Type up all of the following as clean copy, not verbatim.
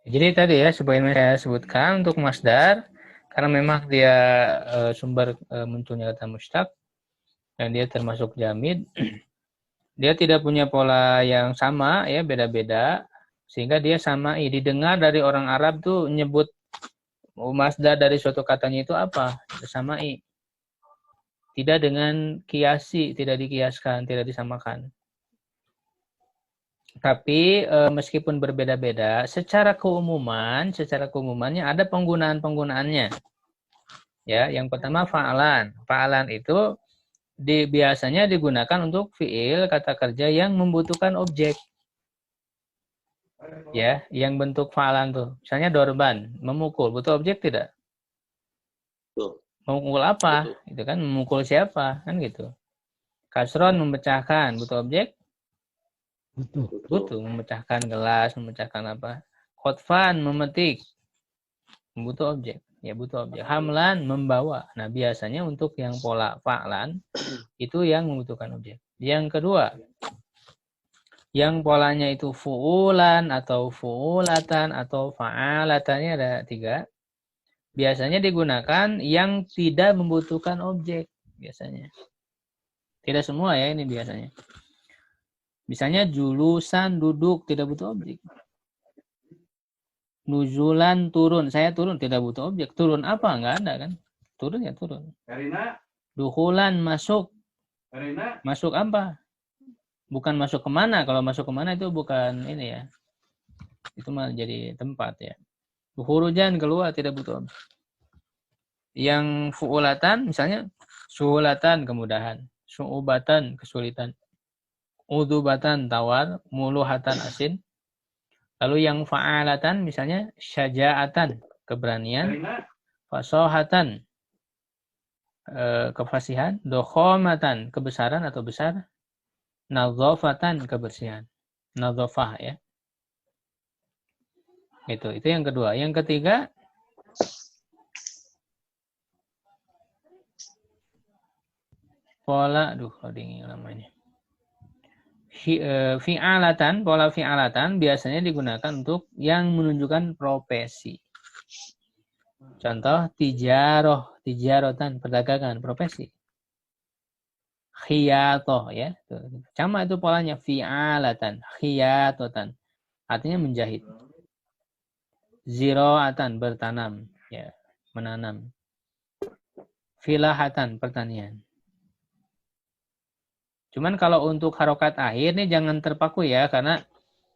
Jadi tadi ya, sebagaimana saya sebutkan untuk masdar, karena memang dia sumber munculnya kata mushtaq dan dia termasuk jamid, dia tidak punya pola yang sama ya, beda-beda, sehingga dia samai. Didengar dari orang Arab tuh nyebut masdar dari suatu katanya itu apa? Samai. Tidak dengan kiasi, tidak dikiaskan, tidak disamakan. Tapi meskipun berbeda-beda, secara keumumannya ada penggunaan-penggunaannya. Ya, yang pertama fa'alan. Fa'alan itu biasanya digunakan untuk fiil kata kerja yang membutuhkan objek. Ya, yang bentuk fa'alan tuh. Misalnya dorban, memukul, butuh objek tidak? Betul. Memukul apa? Betul. Itu kan memukul siapa? Kan gitu. Kasron memecahkan, butuh objek? Butuh memecahkan gelas, memecahkan apa? Khotfan memetik, butuh objek. Ya butuh objek. Hamlan membawa. Nah, biasanya untuk yang pola fa'lan itu yang membutuhkan objek. Yang kedua, yang polanya itu fu'ulan atau fu'ulatan atau fa'alatannya ada 3. Biasanya digunakan yang tidak membutuhkan objek biasanya. Tidak semua ya ini biasanya. Misalnya julusan duduk tidak butuh objek. Nuzulan turun, saya turun tidak butuh objek. Turun apa? Enggak ada kan? Turun ya turun. Karina. Dukulan masuk. Karina. Masuk apa? Bukan masuk kemana. Kalau masuk kemana itu bukan ini ya. Itu malah jadi tempat ya. Hurujan keluar tidak butuh objek. Yang fu'ulatan misalnya suhulatan kemudahan. Su'ubatan kesulitan. Udubatan tawar. Muluhatan asin. Lalu yang fa'alatan misalnya syaja'atan keberanian. Fasohatan kefasihan. Dokhomatan kebesaran atau besar. Nadhofatan kebersihan. Nadhofah ya. Itu yang kedua. Yang ketiga pola loading namanya. Fi'alatan, pola fi'alatan biasanya digunakan untuk yang menunjukkan profesi. Contoh tijarotan, perdagangan, profesi. Khiyatoh ya. Sama itu polanya fi'alatan, khiyatotan. Artinya menjahit. Ziro'atan, bertanam, ya, menanam. Filahatan, pertanian. Cuman kalau untuk harokat akhir nih jangan terpaku ya, karena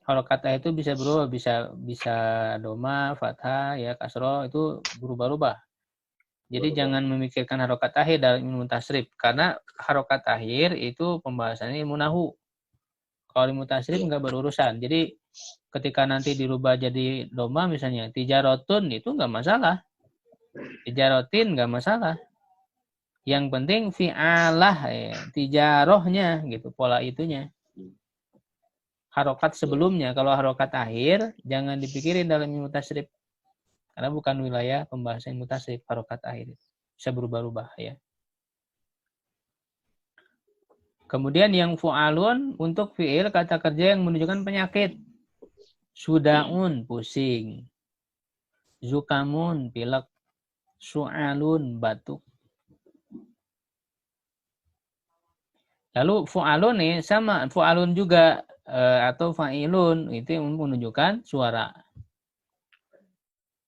harokat akhir itu bisa berubah, bisa doma, fathah, ya kasroh itu berubah-ubah. Jadi jangan memikirkan harokat akhir dalam ilmu tasrif, karena harokat akhir itu pembahasannya ilmu nahu. Kalau ilmu tasrif nggak berurusan. Jadi ketika nanti dirubah jadi doma misalnya tijarotun itu nggak masalah, tijarotin nggak masalah. Yang penting fi'alah ya, tijarohnya gitu, pola itunya. Harokat sebelumnya, kalau harokat akhir jangan dipikirin dalam ilmu tasrif. Karena bukan wilayah pembahasan ilmu tasrif, harokat akhir. Bisa berubah-ubah ya. Kemudian yang fu'alun untuk fi'il kata kerja yang menunjukkan penyakit. Sudaun pusing. Zukamun pilek. Su'alun batuk. Lalu fu'alun nih sama fu'alun juga atau fa'ilun itu yang menunjukkan suara.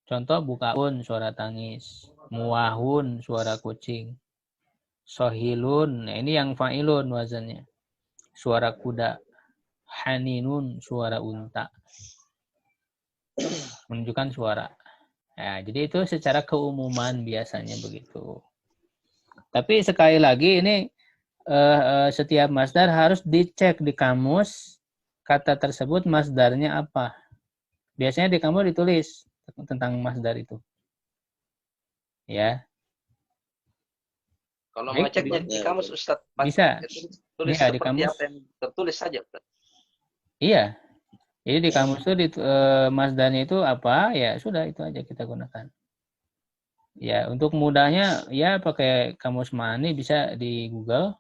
Contoh bukaun suara tangis, muahun suara kucing, sohilun nah ini yang fa'ilun wazannya. Suara kuda, haninun suara unta. Menunjukkan suara. Nah, jadi itu secara keumuman biasanya begitu. Tapi sekali lagi ini setiap masdar harus dicek di kamus kata tersebut masdarnya apa. Biasanya di kamus ditulis tentang masdar itu. Ya. Kalau mau ceknya di kamus Ustaz, bisa. Tulis Ya, seperti di kamus. apa yang tertulis saja, Ustaz. Iya. Jadi di kamus itu masdarnya itu apa? Ya sudah itu aja kita gunakan. Ya, untuk mudahnya ya pakai kamus Ma'ani bisa di Google.